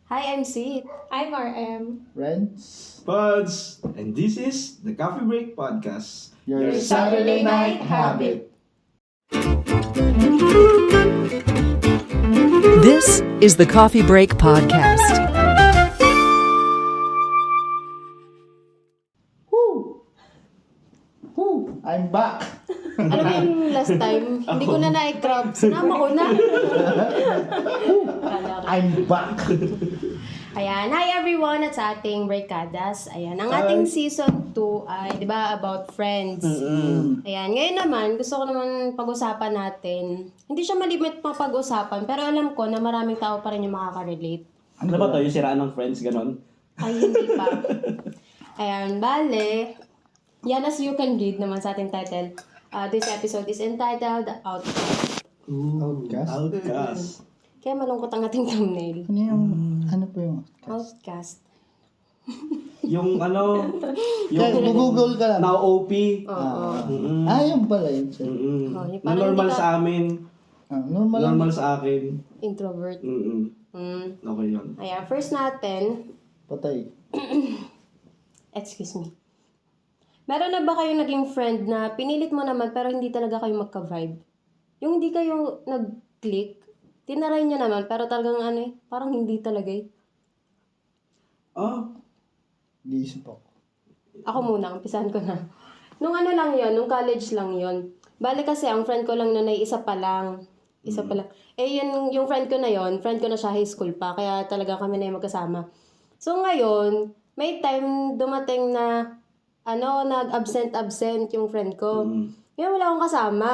Hi, I'm Sweet. I'm RM. Friends, Buds, and this is the Coffee Break Podcast. your Saturday night habit. This is the Coffee Break Podcast. I'm back. Alam mo yung last time, hindi ko na na-crop. Sinama ko na. I'm back. Ayan. Hi everyone at sa ating Breakadas. Ayan. Ang ating season 2 ay, di ba, about friends. Ayan. Ngayon naman, gusto ko naman pag-usapan natin. Hindi siya malimit mapag-usapan, pero alam ko na maraming tao pa rin yung makaka-relate. Ano ba to? Yung siraan ng friends, ganon? Ay, hindi pa. Ayan. Bale, yan as you can read naman sa ating title. This episode is entitled Outcast. Outcast? Outcast. Kaya malungkot ang ating thumbnail. Ano po yung Outcast. Yung ano, Kaya google ka lang. now OP. Oo. Yung pala yun. Sir. Oh, yung Na parang normal hindi ka- sa amin. Normal lang. Normal sa akin. Introvert. Okay yun. Ayan, first natin, Patay. excuse me. Meron na ba kayong naging friend na pinilit mo naman pero hindi talaga kayo magka-vibe? Yung hindi kayo nag-click, tinaray nyo naman pero talagang parang hindi talaga eh. Giisip ako. Ako muna, umpisahan ko na. Nung lang yon, nung college lang yon. Bale kasi ang friend ko lang noon ay isa pa lang. Isa pa lang. Eh yung friend ko na yon, friend ko na siya high school pa, kaya talaga kami na yung magkasama. So ngayon, may time dumating na nag-absent yung friend ko. Ngayon wala akong kasama.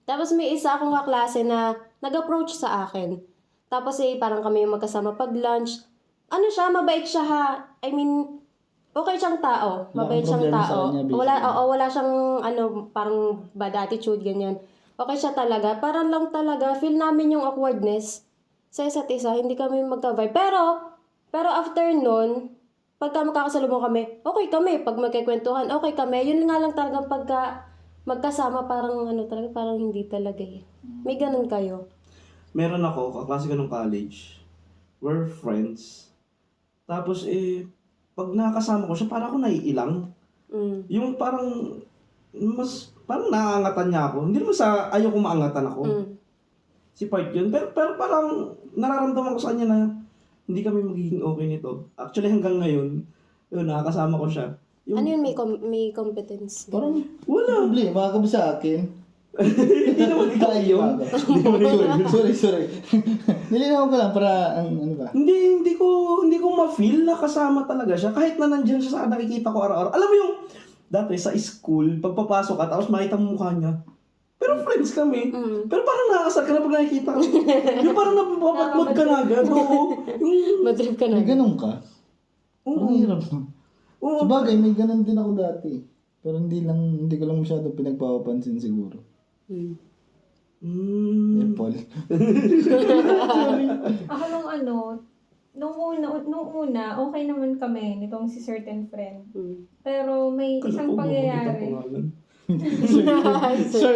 Tapos may isa akong kaklase na nag-approach sa akin. Tapos parang kami yung magkasama pag lunch. Mabait siya ha. I mean, okay siyang tao. Wala Mabait kang siyang problema sa tao. kanya, basically. Wala siyang parang bad attitude, ganyan. Okay siya talaga. Parang lang talaga, feel namin yung awkwardness sa isa't isa. Hindi kami magka-vibe. Pero after nun, pagka magkakasalubong kami, okay kami. Pag magkikwentuhan, okay kami. Yun nga lang talaga pagka magkasama, parang talaga, parang hindi talaga eh. May ganun kayo. Meron ako, kaklase ko ng college. We're friends. Tapos pag nakakasama ko siya, parang ako naiilang. Yung parang naaangatan niya ako. Hindi naman sa ayaw kong maangatan ako. Si part yun. Pero parang nararamdaman ko sa kanya na hindi kami magiging okay nito. Actually hanggang ngayon, yun, nakakasama ko siya. Ano yun, may competence? Parang Wala. problema ka ba sa akin? Hindi naman ikaw yun. Sorry. Nilinaw ko lang para, ano ba? Hindi ko ma-feel na kasama talaga siya. Kahit na nandiyan siya sa nakikita ko araw-araw. Alam mo yung, dati sa school, pagpapasok ka, tapos makita mo mukha niya. Pero friends kami. Pero parang nakakasal ka na pag nakikita ko. Yung parang napapatmod ka na agad. Oo. Madrip ka na. May ganun ka? Parang hirap. Oo. Sabagay, may ganun din ako dati. Pero hindi ko lang masyado pinagpapapansin siguro. Apple. Ako nung una, okay naman kami nitong si certain friend. Pero may isang pangyayari.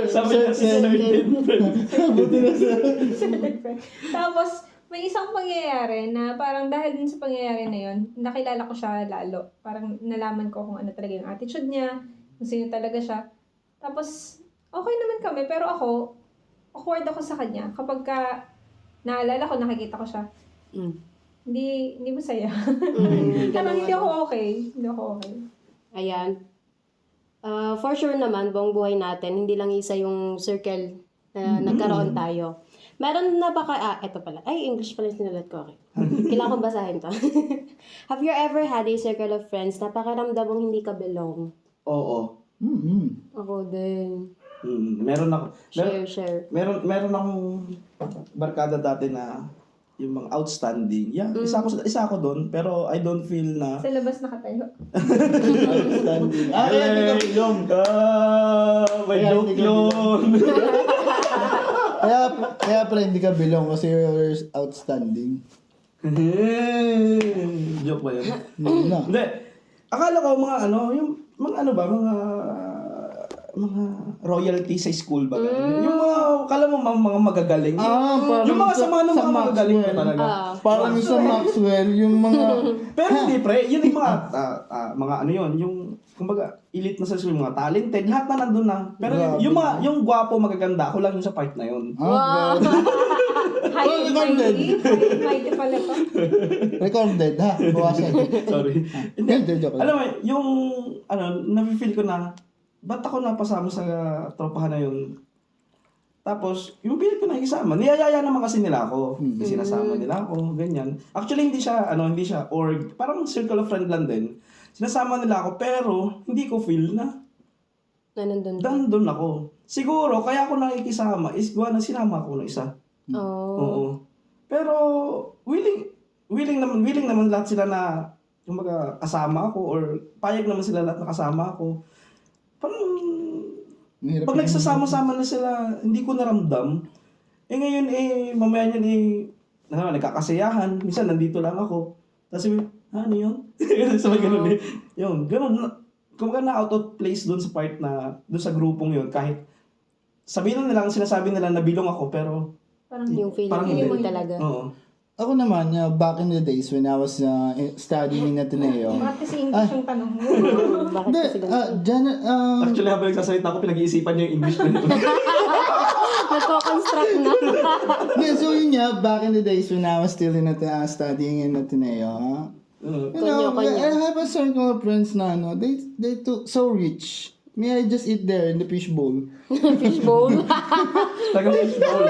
Sabi niya si certain friend. Certain friend. Tapos, may isang pangyayari na parang dahil din sa pangyayari na yon, nakilala ko siya lalo. Parang nalaman ko kung ano talaga yung attitude niya, kung sino talaga siya. Tapos, okay naman kami, pero awkward ako sa kanya. Kapag naalala ko, nakikita ko siya, hindi masaya. Parang hindi ako okay. Ayan. For sure naman, buong buhay natin, hindi lang isa yung circle na nagkaroon tayo. Meron na ba eto pala. Ay, English pala yung sinulat ko. Okay. Kailangan ko basahin to. Have you ever had a circle of friends na pakiramdam mong hindi ka belong? Oo. Ako din. Meron ako. Share. Meron akong barkada dati na yung mga outstanding. Yeah, isa ako doon, pero I don't feel na Sa labas nakatayo. Outstanding. may Kaya joke hindi ka yun. Kaya pala hindi ka belong kasi you're outstanding. Joke ba yun? Hindi na. Hindi. Akala ko mga yung mga mga royalty sa school ba? Yung mga, kala mo mga magagaling. Parang Yung mga sa- sama ng sa mga magagaling Maxwell. na talaga. Parang sa Maxwell, yung mga... Pero hindi pre, yun yung mga, mga ano yun, yung, kumbaga, elite na sa school, mga talented, lahat na nandun na. Pero Grabe. yung gwapo, magaganda, ako lang yung sa part na yun. Ah, grabe. High recorded. mighty pala to. Recorded, ha? Bawasan. Sorry. Hindi, joke lang. Alam mo, yung, nafe-feel ko na, ba't ako napasama sa tropahan na yun? Tapos, yung pilit ko nakikisama, niyayaya naman kasi nila ako. Sinasama nila ako, ganyan. Actually, hindi siya org, parang circle of friend lang din. Sinasama nila ako, pero hindi ko feel na nandun ako. Siguro, kaya ako nakikisama is gawa na sinama ako ng isa. Oo. Pero, willing naman lahat sila na kumbaga kasama ako or payag naman sila lahat na kasama ako. Parang Mahirap pag yun. nagsasama-sama na sila, hindi ko naramdam. Ngayon mamaya niyan nagkakasayahan. Minsan nandito lang ako. Tapos ano yun? Sabi ganun Yun, ganun. Kumbaga na out of place doon sa part na, doon sa grupong yun. Kahit sabihin na nilang, sinasabi nila na bilong ako, pero Parang Yung Parang feeling mo hindi. talaga. oo. Ako naman, back in the days when I was studying in Ateneo. bakit kasi English yung tanong mo? Bakit Hindi, kasi ganun? Actually, habang nagsasalita ko, pinag-iisipan niya yung English ko nito. Nagko-construct na. Yeah, so yun nga, back in the days when I was still in studying in Ateneo, you know, Kanya-kanya. I have a circle of friends na, they too, so rich. May I just eat there in the fish bowl? Fishbowl. Tagang fishbowl.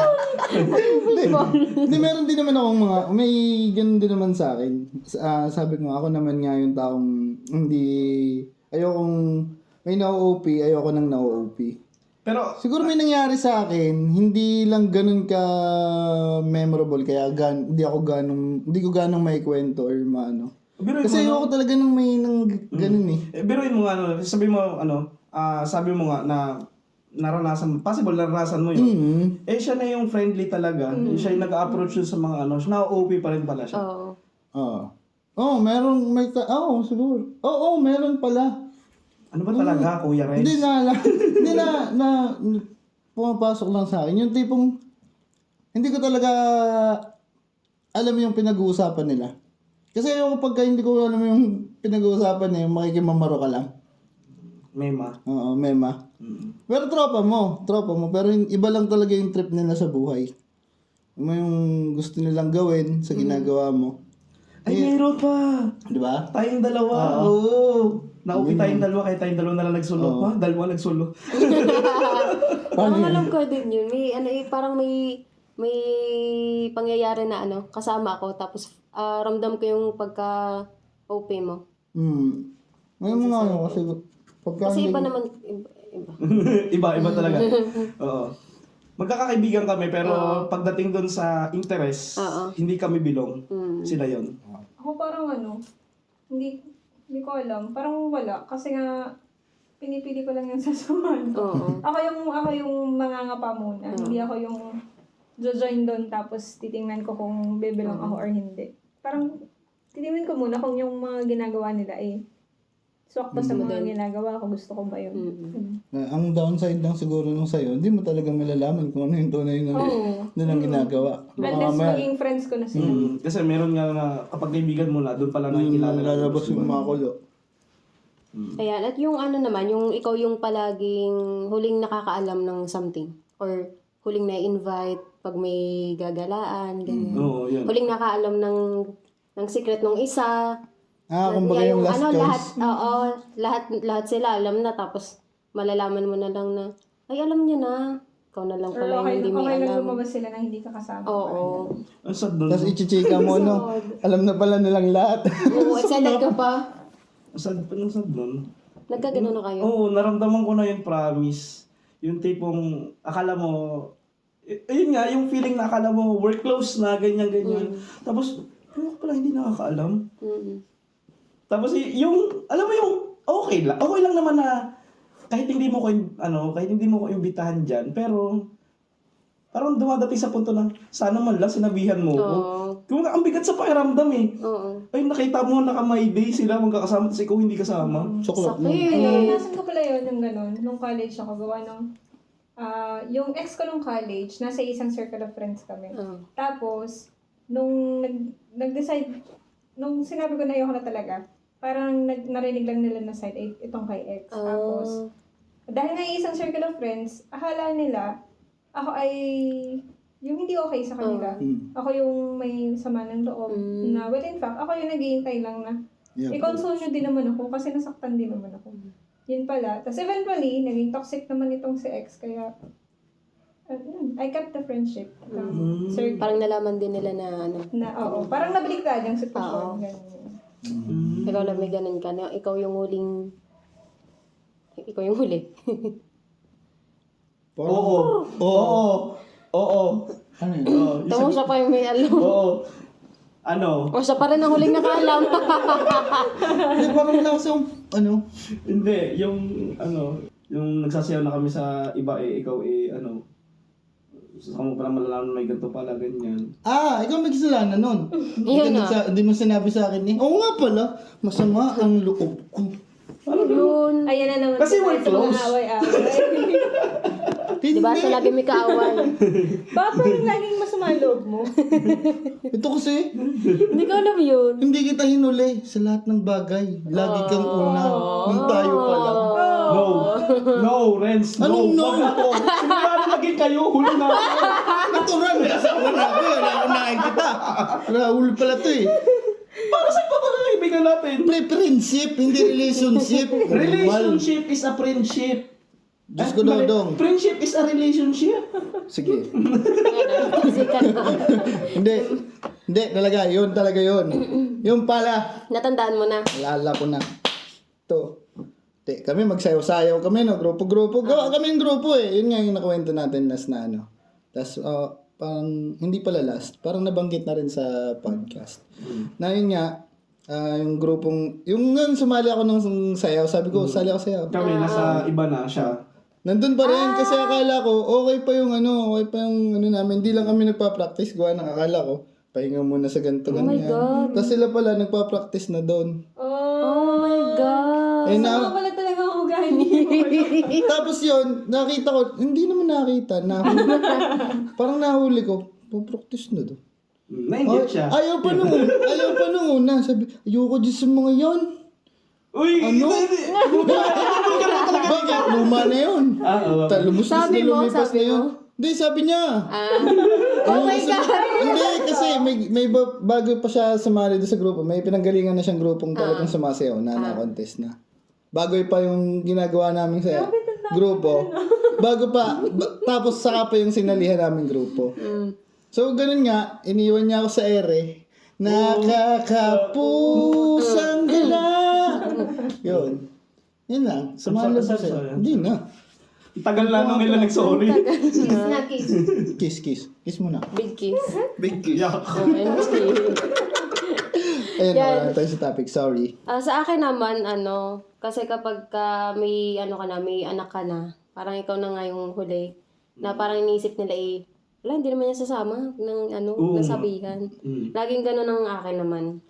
Hindi, meron din naman akong may ganun din naman sa akin. Sabi ko, ako naman nga yung taong may na-OP, ayoko nang na-OP. Pero, Siguro may nangyari sa akin, hindi lang ganun ka memorable, kaya hindi ko ganong may kwento or maano. biruin Kasi mo, ayoko talaga nang may ganun eh. biruin mo nga, sabi mo nga na possible naranasan mo yun. Siya na yung friendly talaga. Siya yung nag-approach yun sa mga na-OP pa rin pala siya. Oo. Siguro. Meron pala. Ano ba talaga, Kuya Renz? Hindi na pumapasok lang sa akin. Yung tipong, hindi ko talaga alam yung pinag-uusapan nila. Kasi ayoko pagka hindi ko alam yung pinag-uusapan niya, yung makikimamaro ka lang. Mema. Oo, mema. Pero tropa mo. Pero iba lang talaga yung trip nila sa buhay. Yung gusto nilang gawin sa ginagawa mo. Ay, meron pa. Di ba? Tayong dalawa. Oo. Naupi tayong dalawa, kaya tayong dalawa na lang nagsulo. Ha? Dalawa nagsulo. Parang alam ko din yun. Parang may pangyayari na kasama ako tapos ramdam ko yung pagka-OP mo. May mga Kasi iba naman, iba. Iba talaga. Oo. Magkakaibigan kami, pero pagdating doon sa interest, hindi kami bilong. Sila yon. Ako parang hindi ko alam. Parang wala. Kasi nga, pinipili ko lang yung sasuhan. Oo. Ako yung mangangapa muna. Hindi ako yung join doon tapos titingnan ko kung bibilang ako or hindi. Parang titingnan ko muna kung yung mga ginagawa nila swak pa sa mga ginagawa ko. Gusto ko ba yun? ang downside lang siguro nung sa'yo, hindi mo talaga malalaman kung ano yung tunay na nilang ginagawa. Unless maging friends ko na sila. Kasi meron nga na kapag kaibigan mo na, doon pala nakikilala. Lalabas yung mga kulo. Ayan. At yung naman, yung ikaw yung palaging huling nakakaalam ng something. Or huling na-invite pag may gagalaan, ganyan. Oo, yun. Huling nakaalam ng secret ng isa. Kumbaga yung last chance. Lahat sila alam na tapos malalaman mo na lang na ay alam niya na. Ikaw na lang Or pala yung hindi may lang alam. lumabas sila na hindi ka kasama. Oo. Ang sad doon. Tapos ichichika mo, alam na pala nilang lahat. Oo, excited ka pa. Ang sad doon. Nagkagano na kayo? Oo, naramdaman ko na yung promise. Yung tipong, akala mo, ayun nga, yung feeling na akala mo, we're close na, ganyan. Tapos, pala hindi nakakaalam. Tapos alam mo yung, okay lang naman na, kahit hindi mo ko imbitahan dyan, pero, parang dumadating sa punto na, sana man lang sinabihan mo ko. Oo. Kung ang bigat sa pakiramdam eh. Oo. Ay, nakita mo naka-my day sila magkakasama tapos ikaw hindi kasama. Suklap mo. Sakit. Naranasan ko pala yun, yung gano'n. Nung college ako, gawa ng... yung ex ko nung college, nasa isang circle of friends kami. Oo. Tapos, nung nag-decide, nung sinabi ko na ayoko na talaga, parang narinig lang nila na side, itong kay ex. Tapos, dahil nga isang circle of friends, akala nila, ako ay yung hindi okay sa kanila. Ako yung may sama ng loob. Na, well, in fact, ako yung naghihintay lang na Yeah. i-console nyo din naman ako kasi nasaktan din naman ako. Yun pala. Tapos eventually, naging toxic naman itong si ex. Kaya, I kept the friendship. Sir, Parang nalaman din nila na ano. oo. Parang nabaliktad yung sitwasyon. Ganun. Ikaw lang may ganun ka na. Ikaw yung huling... Ikaw yung huli. Oo. Oo. Oo. Ano yun? Oo. Tamo siya pa yung may alam. Oo. Ano? O siya pa rin ang huling nakaalam. Hindi, parang wala kasi yung, ano, Hindi, yung yung nagsasayaw na kami sa iba ikaw saka mo pala malalaman may ganito pala, ganyan. ikaw may kasalanan nun. Yun Hindi mo sinabi sa akin eh. Oo nga pala, masama ang loob ko. Yun. Ayan na naman. Kasi we're sa mga close. away-away. Di ba siya lagi may kaaway? Baka parang laging masama ang loob mo. Ito kasi, Hindi ko alam yun. hindi kita hinuli sa lahat ng bagay. Lagi kang una. Nung tayo pa lang. No, Renz, no. Anong no? Wag ako. Simula na naging kayo, huli na ako. Natural, may asawa na ako. Naunahin kita. Rahul pala to eh. Para sa pagkakaibigan natin. Friendship, hindi relationship. Relationship is a friendship. Diyos ko dong. Friendship is a relationship. Sige. Kasi ka na. Hindi, talaga, yun talaga yun. Yung pala, Natandaan mo na. alala ko na. Ito. Kami magsayaw-sayaw kami, no? Grupo-grupo. Gawa kami yung grupo eh. Yun nga yung nakwento natin last na ano. Tapos, parang, hindi pala last. Parang nabanggit na rin sa podcast. Na yun nga, yung grupong, yung nga sumali ako ng sayaw. Sabi ko, sali ako sayaw. Kami nasa iba na siya. Nandun pa rin kasi akala ko, okay pa yung namin. Hindi lang kami nagpa-practice. Gawa ng akala ko, pahinga muna sa ganito, ganyan. God. Tapos sila pala nagpa-practice na doon. Oh my God. Eh, Sama pala talaga ako gani. Tapos yun, nakita ko, hindi naman nakita, nahuli. Parang nahuli ko, pa-practice na doon. Nainggit siya. Ayaw pa nung una. Sabi, ayoko dyan sa mga yan. Uy! Ano? Bakit? Luma na yun. Oo. Lumustos na Sabi mo, lumipas sabi na yun. mo? Hindi, sabi niya. Oh my God. Hindi, kasi bago pa siya sumali doon sa grupo, may pinanggalingan na siyang grupong talagang sumasayaw na contest na. Bago pa yung ginagawa namin sa grupo. Bago pa, tapos saka pa yung sinalihan namin grupo. So, ganun nga, iniwan niya ako sa ere. Nakakapusang gala. Yun. Yun lang. Sumali Sorry, siya. sorry. Hindi na. Tagal na nung nila nag-sorry. Kiss na kiss. Kiss. Kiss muna. Big kiss. Big kiss. Oh, NG. Ayun, Yan. wala tayo sa topic. Sorry. Sa akin naman, kasi kapag may may anak ka na, parang ikaw na nga yung huli, na parang iniisip nila wala, hindi naman niya sasama ng nasabihan. Laging ganun ang akin naman.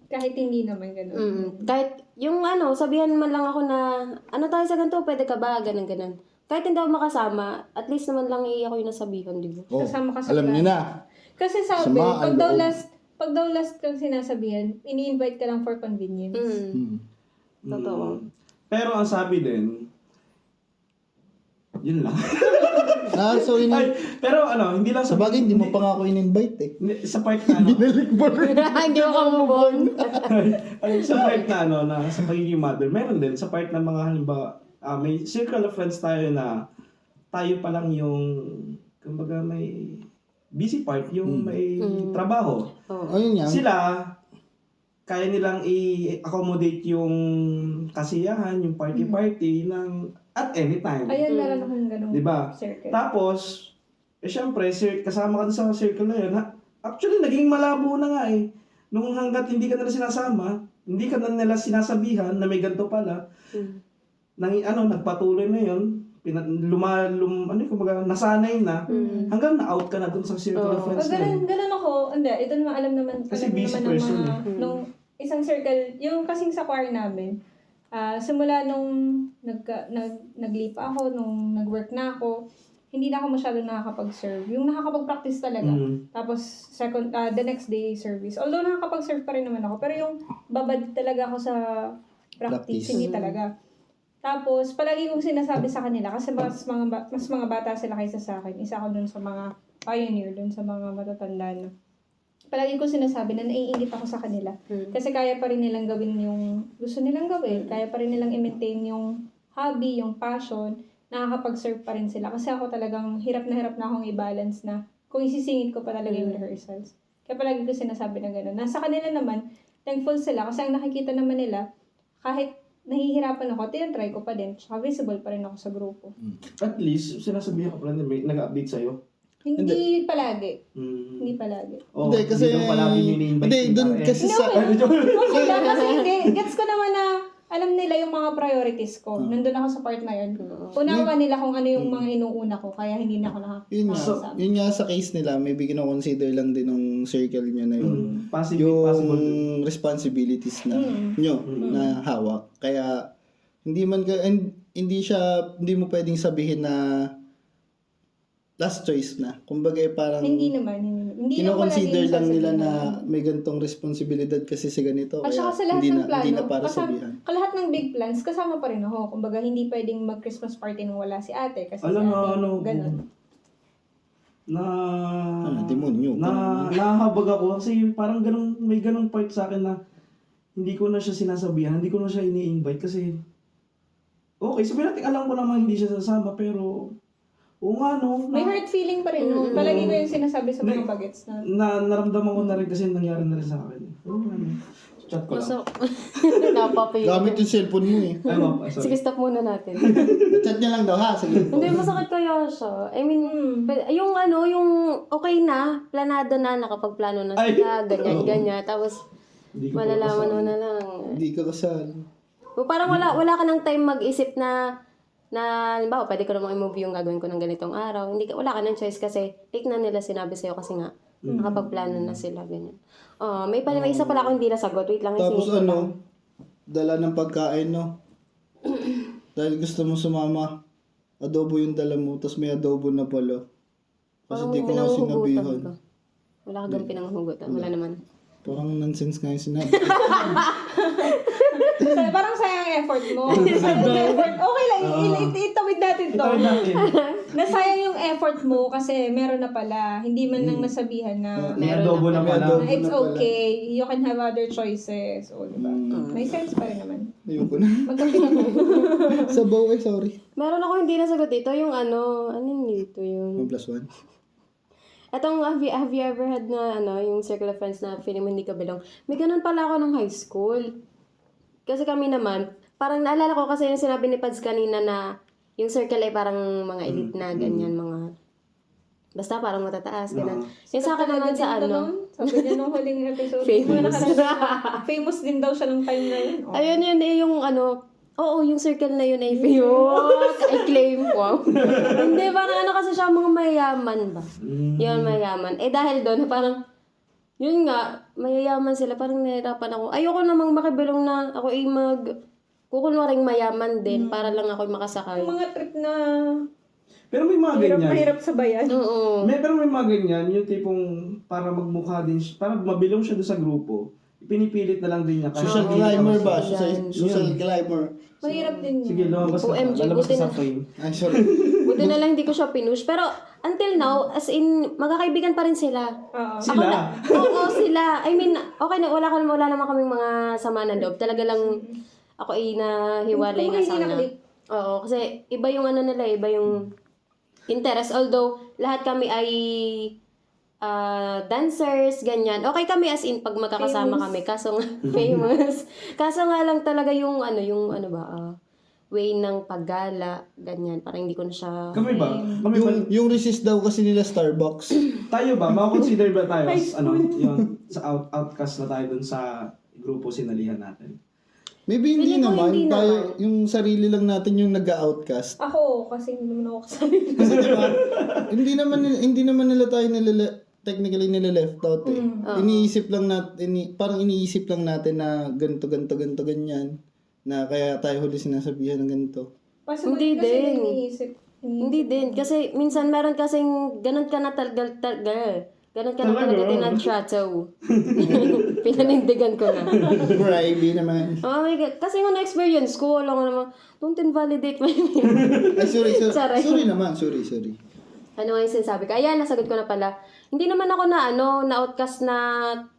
Kahit hindi naman ganun. Kahit yung sabihan man lang ako na, tayo sa ganito, pwede ka ba? Ganun. Kahit hindi ako makasama, at least naman lang ako yung nasabihan, di ba? Oh, Kasama ka sa alam niyo na. Kasi sabi, Sama ang loob. pag daw last kang sinasabihan, ini-invite ka lang for convenience. Totoo. Pero ang sabi din, yun lang. So Ay, pero hindi lang sa sa bagay, hindi mo pa nga ako in-invite eh. sa part na Hindi mo ka move on. sa part na sa pagiging mother, meron din sa part na mga halimbawa, may circle of friends tayo na tayo pa lang yung kumbaga may busy part, yung may trabaho. Ayun yan. Sila kaya nilang i-accommodate yung kasiyahan, yung party-party ng at any time. Ayan, meron akong ganung Diba? circle. Tapos, syempre, kasama ka sa circle na yun. Actually, naging malabo na nga eh. Nung hanggat hindi ka nila sinasama, hindi ka na nila sinasabihan na may ganito pala, nagpatuloy na yun, kumbaga, nasanay na, hanggang na-out ka na dun sa circle of friends na yun. Ganun ako. Hindi, ito naman alam naman. Kasi alam busy naman ng person mga, nung isang circle, yung kasing sa choir namin, simula nung naglipa ako, nung nag-work na ako, hindi na ako masyadong nakakapag-serve. Yung nakakapag-practice talaga. Tapos, the next day service. Although nakakapag-serve pa rin naman ako, pero yung babad talaga ako sa practice. Hindi talaga. Tapos, palagi kong sinasabi sa kanila, kasi mas mga bata sila kaysa sa akin. Isa ako dun sa mga pioneer, dun sa mga matatanda na. Palagi ko sinasabi na naiinggit ako sa kanila. Kasi kaya pa rin nilang gawin yung gusto nilang gawin. Kaya pa rin nilang i-maintain yung hobby, yung passion. Nakakapag-serve pa rin sila. Kasi ako talagang hirap na akong i-balance na kung isisingit ko pa talaga yung rehearsals. Kaya palagi ko sinasabi na gano'n. Nasa kanila naman, thankful sila kasi ang nakikita naman nila, kahit nahihirapan ako, tinatry ko pa din. Tsaka visible pa rin ako sa grupo. At least, sinasabihan ko pala na may nag-update sa'yo. Hindi palagi. Hindi palagi. Oh, Hindi, kasi... Hindi palagi nini-invite. Hindi, doon kasi sa... Okay lang kasi hindi. Gets ko naman na alam nila yung mga priorities ko. Nandun ako sa part na yun. Unawa nila kung ano yung mga inuuna ko, kaya hindi na ako nakakasama. Yun nga sa case nila, maybe kino-consider lang din ng circle nyo na yun. Possible. Yung responsibilities na nyo na hawak. Kaya hindi mo pwedeng sabihin na last choice na. Kumbaga parang Hindi naman. Hindi kino-consider naman lang nila sasabihin na may gantong responsibilidad kasi sa ganito. At Kaya saka sa lahat hindi ng na, plano, hindi na para sabihan. lahat ng big plans, kasama pa rin ako. Kumbaga, hindi pwedeng mag-Christmas party nung wala si ate. Kasi Alam si mo, ate, ganun. Demonyo. Nahabag ako kasi parang may ganung part sa akin na hindi ko na siya sinasabihan, hindi ko na siya ini-invite kasi okay, sabihin natin alam ko naman hindi siya sasama pero oo nga no. May hurt feeling pa rin. No? Palagi ko yung sinasabi sa mga bagets na Naramdaman ko na rin kasi nangyari na rin sa akin. Oo nga no. Chat ko lang. Napapayo. Gamit yung cellphone mo eh. Ay, sorry. Sige, stop muna natin. Chat niya lang daw ha. Sige po. Hindi, masakit kaya siya. I mean, yung okay na, planado na, nakapagplano na sila, ganyan. Tapos, Hindi ko malalaman mo na lang. Hindi ka kasal. O, parang wala ka ng time mag-isip na halimbawa, pwede ko namang i-move yung gagawin ko ng ganitong araw. Wala ka ng choice kasi, take na nila sinabi sa'yo kasi nga, nakapagplano na sila, ganyan. May isa pala akong hindi nasagot. Wait lang, Tapos isingit ko lang. dala ng pagkain, no? Dahil gusto mo sumama, adobo yung dala mo, tapos may adobo na pala. Kasi Parang di may ko nga pinanghuhugutan sinabihan. ka. Wala ka bang pinanghuhugutan? Wala naman. Parang nonsense nga yung sinabi. parang sayang effort mo. Okay lang, itawid natin to. Itawid natin. Nasayang yung effort mo kasi meron na pala. Hindi man lang nasabihan na May adobo na pala. it's okay. You can have other choices. O, diba? May sense pa rin naman. Ayoko na. Magkape ka na. Sabaw sorry. Meron ako hindi nasagot dito, yung ano yun dito, yung... 1+1. Etong, have you ever had na, yung circle of friends na feeling mo hindi ka belong? May ganun pala ako nung high school. Kasi kami naman, parang naalala ko kasi yung sinabi ni Pads kanina na yung circle ay parang mga elite na, ganyan, mga... Basta parang matataas, ganun. Yung sa akin naman sa Sabi niya nung huling episode. Famous din daw siya nung time na yun. Oh. Ayun yun eh, yung yung circle na yun ay famous. I claim, wow. Hindi, parang kasi siya, mga mayayaman ba? Yun, mayayaman. Dahil doon, parang, yun nga, mayayaman sila, parang nahirapan ako. Ayoko namang makibilong na ako kukunwaring mayaman din, para lang ako makasakay. Mga trip na Pero may mga ganyan. mahirap sabayan. Oo. Pero may mga ganyan, yung tipong para magmukha din, para mabilong siya doon sa grupo, pinipilit na lang din niya. Social climber ba? Social climber. Mahirap din yun. Sige, lumabas ka. OMG, Lalabas buti ka sa na. frame. Ay, sorry. Buti na lang hindi ko siya pinush. Pero, until now, as in, magkakaibigan pa rin sila. Oo. Sila. Oo, sila. I mean, okay na, wala naman kaming mga sama ng loob. Talaga lang, ako ay nahiwalay nga sa kanya. Oo, kasi iba yung nila, iba yung interest. Although, lahat kami ay dancers, ganyan. Okay kami as in pag magkakasama kami. Kaso nga, famous. Kaso nga lang talaga yung way ng paggala, ganyan. Parang hindi ko na siya... Kami ba? Kami ba? Yung resist daw kasi nila Starbucks. Tayo ba? Makakonsider ba tayo as, yun, sa outcast na tayo dun sa grupo sinalihan natin? Maybe hindi Feeling ko naman. hindi Tayo, naman. yung sarili lang natin yung nag-outcast. Ako, kasi hindi naman ako kasali. Kasi diba, hindi naman nila tayo technically nila left out eh. Iniisip lang natin, parang iniisip lang natin na ganito, ganyan. Na kaya tayo huli sinasabihan ng ganito. Possible Hindi kasi din. iniisip. Hindi din. Kasi minsan meron kasing ganun ka na talaga tinatrato. Pinanindigan ko na. Bribey naman. Oh my God. Kasi nga na-experience ko, alam ko naman, don't invalidate my Ay, sorry. Sorry. Sorry naman. Sorry. Ano nga yung sinasabi ko? Ayan, nasagot ko na pala. Hindi naman ako na-outcast na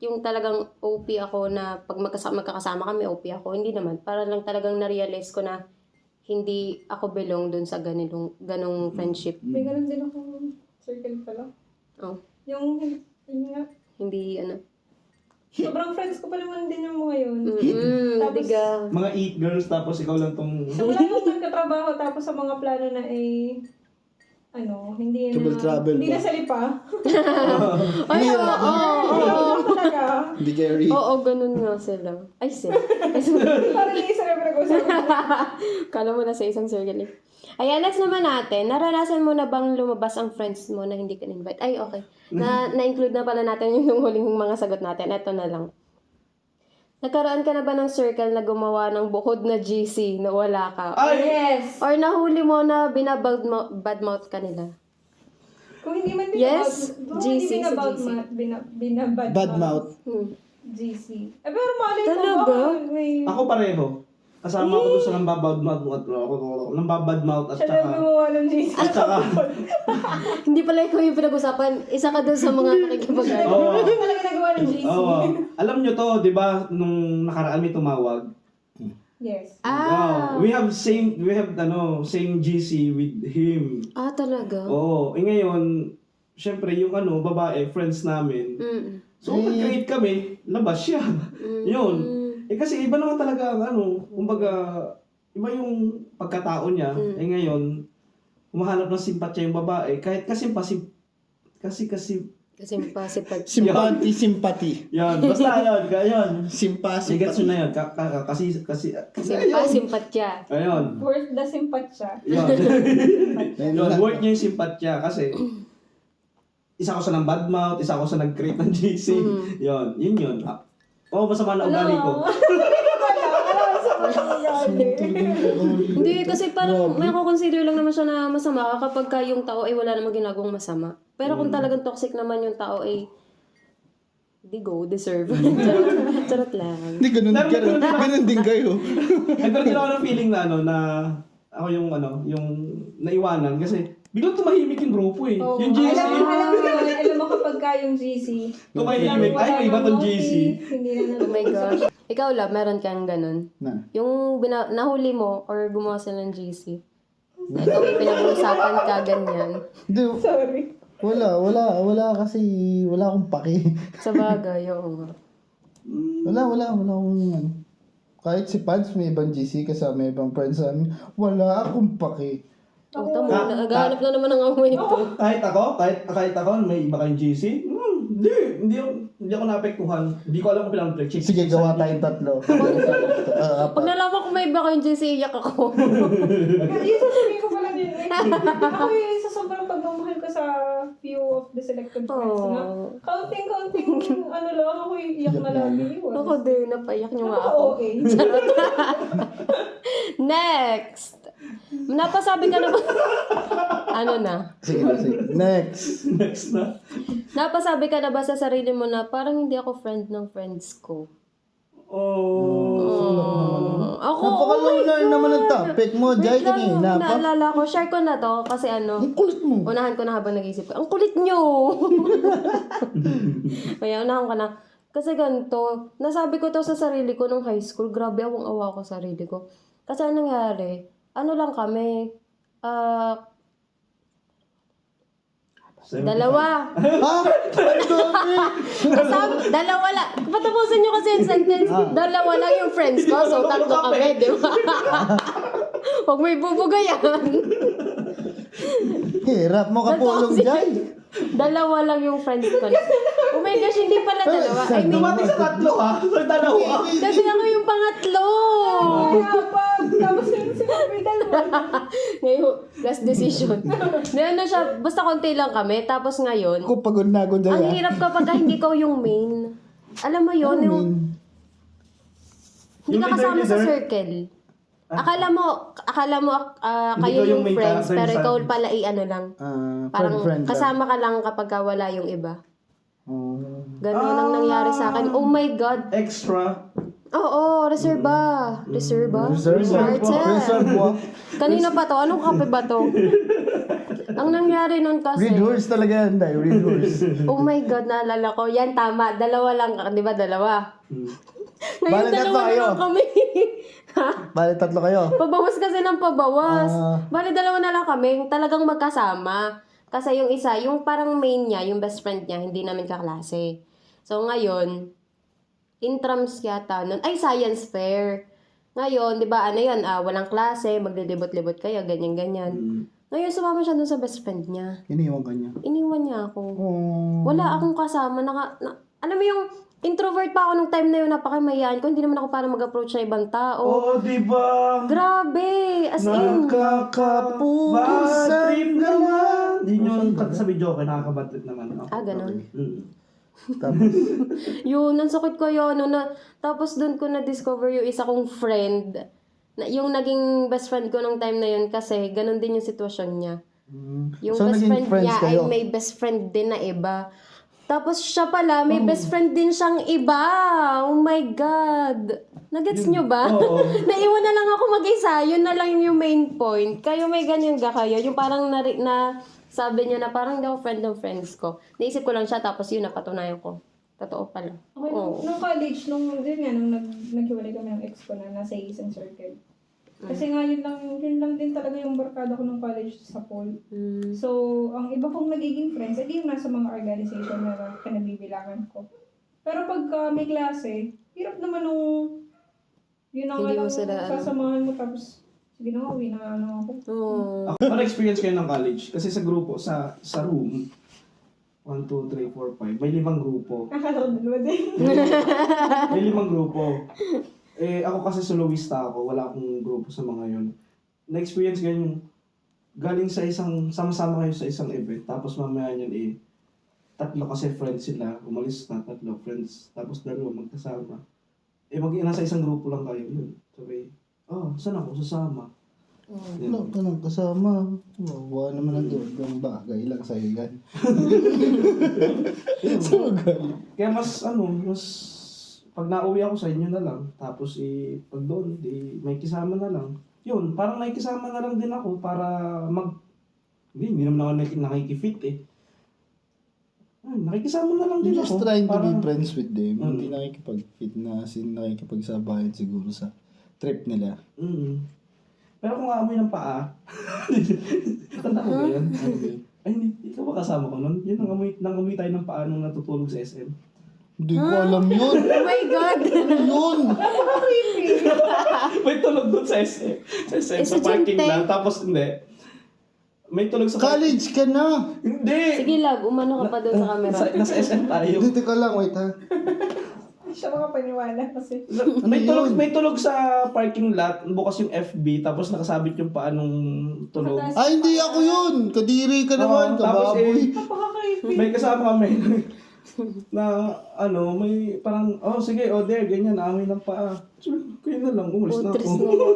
yung talagang OP ako na pag magkakasama kami, OP ako. Hindi naman. Para lang talagang na-realize ko na hindi ako belong dun sa ganong friendship. May ganun din akong circle pala. Oh, Yung nga, hindi sobrang friends ko pa naman din yung mga yun. Tapos, diga. Mga 8 girls tapos ikaw lang tong... wala nang nagkatrabaho tapos sa mga plano na hindi Trouble hindi ba? na salipa. Ay, oo. Talaga. Hindi Gary. Oo, ganun nga sila. Ay, sila. Parang isa na pinag-usapan. Kala mo na sa isang circle eh. Ayan, next naman natin. Naranasan mo na bang lumabas ang friends mo na hindi ka invite? Ay, okay. Na-include na pala natin yung huling mga sagot natin. Ito na lang. Nagkaroon ka na ba ng circle na gumawa ng bukod na GC na wala ka? Yes! Or nahuli mo na badmouth ka nila? Kung hindi man Yes, GC sa GC. binabad Bad mouth. GC. Eh, pero malay ko Talaga? baka may... Ako pareho. Kasama ko doon sa nambabadmouth at Siya na saka... gumawa ng GC. At saka... Hindi pala ikaw yung pinag-usapan. Isa ka doon sa mga nakikipag- Oo. Hindi pala nagawa ng GC. Oo. Alam nyo to, di ba, nung nakaraan may tumawag. Yes. We have same GC with him. talaga? Oo. Ngayon, syempre yung babae, friends namin. So, nag-create kami, labas siya. Yun. Kasi iba naman talaga ang kumbaga, iba yung pagkatao niya. Ngayon, humahanap ng simpatya yung babae. Kahit kasi Simpati. yan, basta yan. Simpati. Gets nyo na yun. Kasi, simpatya. ayun. Worth the sympatya. Yun, worth niya yung simpatya kasi isa ko sa ng badmouth, isa ko sa nag-create ng GC. Yun. Masama na ugali ko. Hindi, kasi parang may consider lang naman siya na masama kapag yung tao ay wala namang ginagawang masama. Pero kung talagang toxic naman yung tao ay di go, deserve. Charot lang. Hindi, ganun din kayo. Nagkaroon din ako ng feeling na ako yung naiwanan kasi biglang tumahimik yung grupo eh. Oh, Yung GC. alam mo kapag yung GC. Tumahimik. Ay, may iba tong GC. Hindi na Oh my gosh. Ikaw, Love, meron kang ganun. Na. Yung nahuli mo or gumawa sila ng GC. Na ikaw may pinag-uusapan ka, ganyan. Hindi, Sorry. wala kasi, wala akong paki. Sa bagay, oo nga. Wala akong kahit si Pads may ibang GC kasama may ibang friends namin, wala akong paki. Puta mo, naghahanap na naman ng amoy ito. Kahit ako, may iba kayong GC? Hindi ako naapektuhan. Hindi ko alam kung pinang check. Sige, gawa tayong tatlo. Pag nalaman ko may iba kayong GC, iyak ako. Yung sasabihin ko pala din. Ako yung isa sobrang pagmamahal ko sa few of the selected friends na. Counting, lang ako yung iyak na lagi. Ako din, napaiyak niyo nga Ako ako. okay. Next! Napasabi ka na ba? Ano na? Sige. Next na. Napasabi ka na ba sa sarili mo na parang hindi ako friend ng friends ko? Ako, Napaka-loner naman ang topic mo, Jai, kanina pa. naalala ko, share ko na to kasi Ang kulit mo. unahan ko na habang nag-isip ko. Ang kulit nyo! Kaya unahan ko na. Kasi ganito, nasabi ko to sa sarili ko nung high school. Grabe, awang-awa ko sa sarili ko. Kasi anong nangyari? Ano lang kami? Dalawa. Ha? Ang dami! Dalawa lang. Patapusin nyo kasi yung sentence. Dalawa lang yung friends ko. So, tatlo kami, di ba? Huwag mo ibubugayan. Hirap mo kapulong, Jai. Dalawa lang yung friends ko. Oh my gosh, hindi pala dalawa. I mean, Dumating sa tatlo ha. Sa dalawa. kasi ako yung pangatlo. Ngayon, last decision. Di ano siya, basta konti lang kami. Tapos ngayon, Ako pagod na ako dyan. ang hirap kapag hindi ikaw yung main. Alam mo yun, yung hindi Yung ka kasama sa leader? circle. Akala mo Hindi kayo ko yung yung main friends, character pero sa- ikaw pala ano lang. Parang friend kasama ka lang kapag wala yung iba. Oh. Ganun ang nangyari sa akin. Oh my God. Extra. Oo, reserva. Reserva? Reservoir. Kanina pa to? Anong kape ba to? Ang nangyari nun kasi, Read horse talaga yan, Day. Read horse. oh my God, naalala ko. Yan, tama. Dalawa lang, di ba? Dalawa. Ngayon, Bale, tatlo dalawa na kayo. lang kami. Ha? Bale, tatlo kayo. Pabawas kasi ng pabawas. Ah. Bale, dalawa na lang kami. Talagang magkasama. Kasi yung isa, yung parang main niya, yung best friend niya, hindi namin kaklase. So, ngayon, intrams yata nun. Ay, science fair. Ngayon, di ba, ano yun, walang klase, maglilibot-libot kayo, ganyan-ganyan. Ngayon, sumama siya dun sa best friend niya. Iniwan ka niya. Iniwan niya ako. Oh. Wala akong kasama. Alam mo yung introvert pa ako nung time na yun, napakamahiyain ko. Hindi naman ako para mag-approach sa ibang tao. Oo, diba? Grabe! As in, Nakakapusan Trip naman. Yun yung kanta sa video ko, nakaka-bad trip naman. ganun. Tapos, Yun, ang sakit ko yun. Tapos doon ko na-discover yung isa kong friend. Yung naging best friend ko nung time na yun kasi ganun din yung sitwasyon niya. Yung So, best naging friend friends niya ay kayo? may best friend din na iba. Tapos siya pala, may best friend din siyang iba. Oh my God. Nagets nyo ba? Oo. Naiwan na lang ako mag-isa. Yun na lang yung main point. Kayo may ganyan ga kayo? Yung parang sabi niya na parang daw friend ng friends ko. Naisip ko lang siya tapos yun napatunayan ko. Totoo pala. Okay, Oo. nung college, nung naghiwalay kami ng ex ko na nasa isang circle. Kasi nga yun lang din talaga yung barkada ko nung college sa pool. So, ang iba kong nagiging friends, hindi yung nasa mga organization na kinabibilangan ko. Pero pagka may klase, hirap naman nung yun ang Hindi mo alam sila, sasamahan mo tapos sige na nga, uwi na ako. Oo. Ano experience kayo ng college? Kasi sa grupo, sa room, 1, 2, 3, 4, 5, may 5 grupo. Akala ko dalawa din. May 5 grupo. Ako kasi soloista ako, wala akong grupo sa mga yon. Na-experience ko yung galing sa sama-sama kayo sa isang event, tapos mamaya yun tatlo kasi friends sila, umalis na, tatlo friends, tapos dalawa magkasama. Nasa isang grupo lang kayo, yun. Sabi, saan ako sasama? wala ka nang kasama. Wawa naman ang doon bagay lang sa'yo yan. Kaya mas pag nauwi ako sa inyo na lang, tapos pag doon, may kisama na lang. Yun, parang may kisama na lang din ako para hindi naman ako nakikifit nakikisama na lang din You're just ako. trying to be para- friends with them. Hindi nakikipag-fit na nakikipagsabayan siguro sa trip nila. Pero kung aamoy ng paa, tanda ko ba yun? Okay. Ay, hindi ka ba kasama ko nun? Yun, nangamoy tayo ng paa nung natutulog sa SM. Hindi ko alam yun. Oh my God! Yun! May tulog doon sa SM. Sa SM, sa parking Estudyante. lang. Tapos hindi. May tulog sa College ka na! Hindi! Sige love, umano ka pa doon sa camera. Nasa SM tayo. Dito ka lang, wait ha. Hindi siya makapaniwala kasi. May tulog sa parking lot, bukas yung FB, tapos nakasabit yung paa nung tulog. Ay, hindi ako yun! Kadiri ka naman, Tapos kababoy. Napaka-creepy. may kasama kami na may parang, sige, there, ganyan, amoy ng paa. Sabi, kayo na lang, umalis na Putres ako. naman.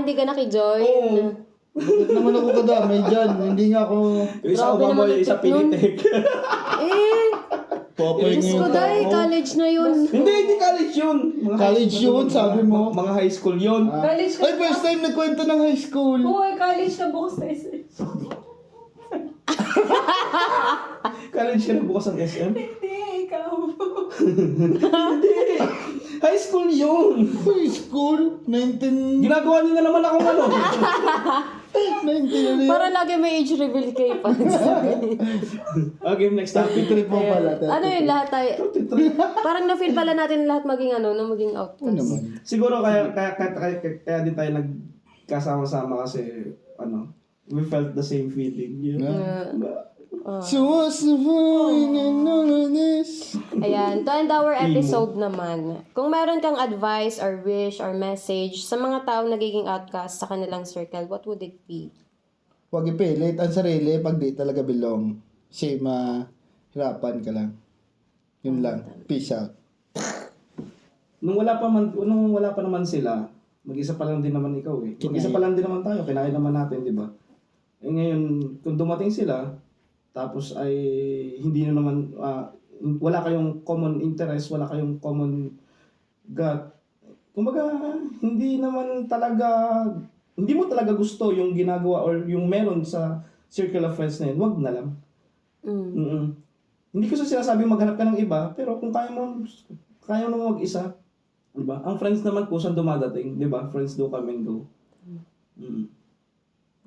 Hindi ka nakijoin. Bakit naman ako kadamay dyan? Hindi nga ako Yung isa Grabe umamoy, naman isa ang tip nun. pinitik. papay Diyos ko ngayon dahil, tao. college na yun. Hindi college yun. Mga College yun, sabi mo. Mga high school yun. College ka Ay, first time nagkwento ng high school. Oo, college na bukas na isa. College ka na bukas ang SM. Hindi, ikaw. High school yun. High school? 19... Ginagawa niyo na naman akong 19 ano yun? Para lagi may age reveal kay Pans. Okay, next topic. 33 po pala. Ano yun, lahat tayo. Parang na-feel pala natin lahat maging maging outcast. naman? Siguro kaya din tayo nagkasama-sama kasi we felt the same feeling. Yun. Suwasabay na nalanis. Ayan, to end our episode naman. Kung meron kang advice or wish or message sa mga taong nagiging outcast sa kanilang circle, what would it be? Huwag ipilit ang sarili pag di talaga belong. Kasi mahirapan ka lang. Yun lang. Peace out. Nung wala pa naman sila, mag-isa pa lang din naman ikaw eh. Mag-isa pa lang din naman tayo, kinain naman natin, di ba? Eh ngayon, kung dumating sila, tapos ay hindi na naman, wala kayong common interest, wala kayong common gut. Kumbaga, hindi mo talaga gusto yung ginagawa or yung meron sa circle of friends na yun, wag na lang. Mm-mm. Hindi ko sa sinasabing maghanap ka ng iba, pero kung kaya mo mag-isa, di ba? Ang friends naman po saan dumadating, di ba? Friends do come and go. Mm.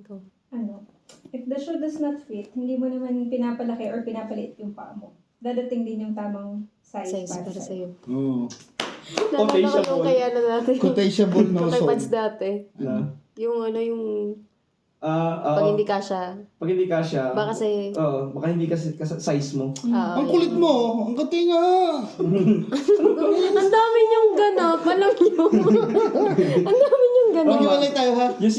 Go. If the shoe does not fit, hindi mo naman pinapalaki or pinapaliit yung paa mo. Dadating din yung tamang size, Size para sa'yo. Oo. Naalala ko nung kaya na natin. Quotationable no Kay soul. Pads dati. Na, Yung yung pag oo. hindi kasha. Pag hindi kasya, Baka kasi, baka hindi kasi size mo. Ang kulit mo! Ang katinga! ang dami niyong ganap. Alam niyo. Ang dami niyong ganap. Maghiwalay tayo ha? Yung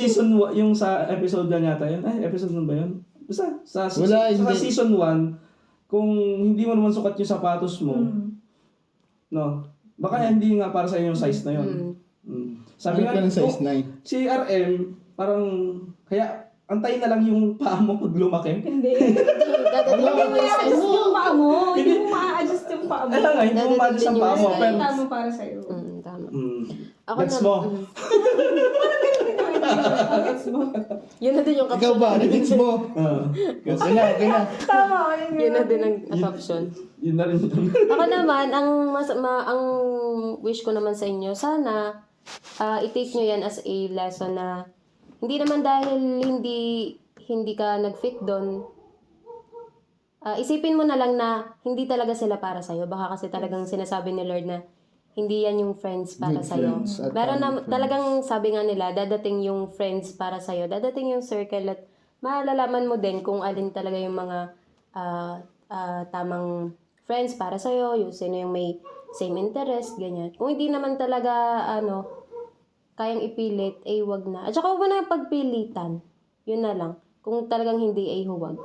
yung sa episode na yata yun. Ay, episode nun ba yun? Basta, sa Wala, hindi. season 1, kung hindi mo naman sukat yung sapatos mo, no, baka hindi nga para sa yung size na yun. Sabi Hanap nga, ka ng size kung 9. si RM, parang, kaya, antayin na lang yung paa mo pag lumaki. Hindi. Dadating din yung size. I-adjust yung paa mo. Hindi mo ma-adjust yung paa mo. Kaya nga, hindi mo ma-adjust ang paa mo. Kasi Pero, tama para sa'yo. Tama. Ako gets na- mo. Gets mo? Yun na din yung Ikaw caption. ba? Nagets mo? Okay na, okay na. Tama. Yun na din ang caption. Yun na rin. Ako naman, ang wish ko naman sa inyo, sana i-take nyo yan as a lesson na hindi naman dahil hindi ka nag-fit doon, isipin mo na lang na hindi talaga sila para sa'yo. Baka kasi talagang sinasabi ni Lord na hindi yan yung friends para Good sa'yo. friends at Pero tamang friends. talagang sabi nga nila, dadating yung friends para sa'yo. Dadating yung circle at malalaman mo din kung alin talaga yung mga tamang friends para sa'yo, yung sino yung may same interest, ganyan. Kung hindi naman talaga, kayang ipilit, ay huwag na. At saka huwag mo na pagpilitan. Yun na lang. Kung talagang hindi, ay huwag.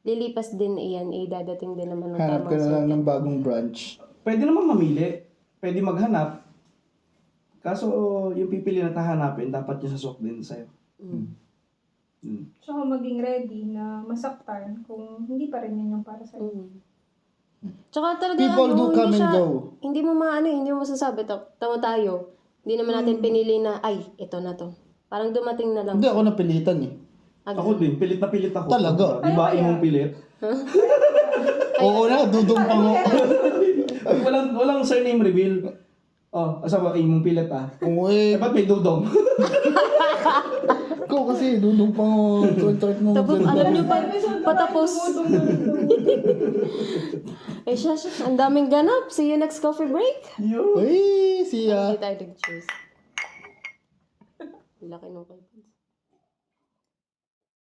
Lilipas din iyan, dadating din naman ng Hanap ka tamang na lang circle. ng bagong branch. Pwede naman mamili. Pwede maghanap. Kaso, yung pipili na tahanapin, dapat yung sasok din sa'yo. Tsaka maging ready na masaktan kung hindi pa rin yun yung para sa'yo. Tsaka talaga, People do come hindi and siya, go. hindi mo hindi mo masasabi, tama tayo. Hindi naman natin pinili na, ay, ito na to. Parang dumating na lang. Hindi ako napilitan eh. Ako din, pilit na pilit ako. Talaga? Di ba imong pilit? Oo na, dudong pa mo. walang surname reveal. Oh, asa ba imong pilit ah? Oo eh. Ba't may dudong? Ikaw kasi, dudong pa mo. Trot mo. Tapos, alam nyo pa, patapos. Siya, ang daming ganap. See you next coffee break. Yo. Uy, siya. Hindi tayo nag-choose. Laki nung kay Pads.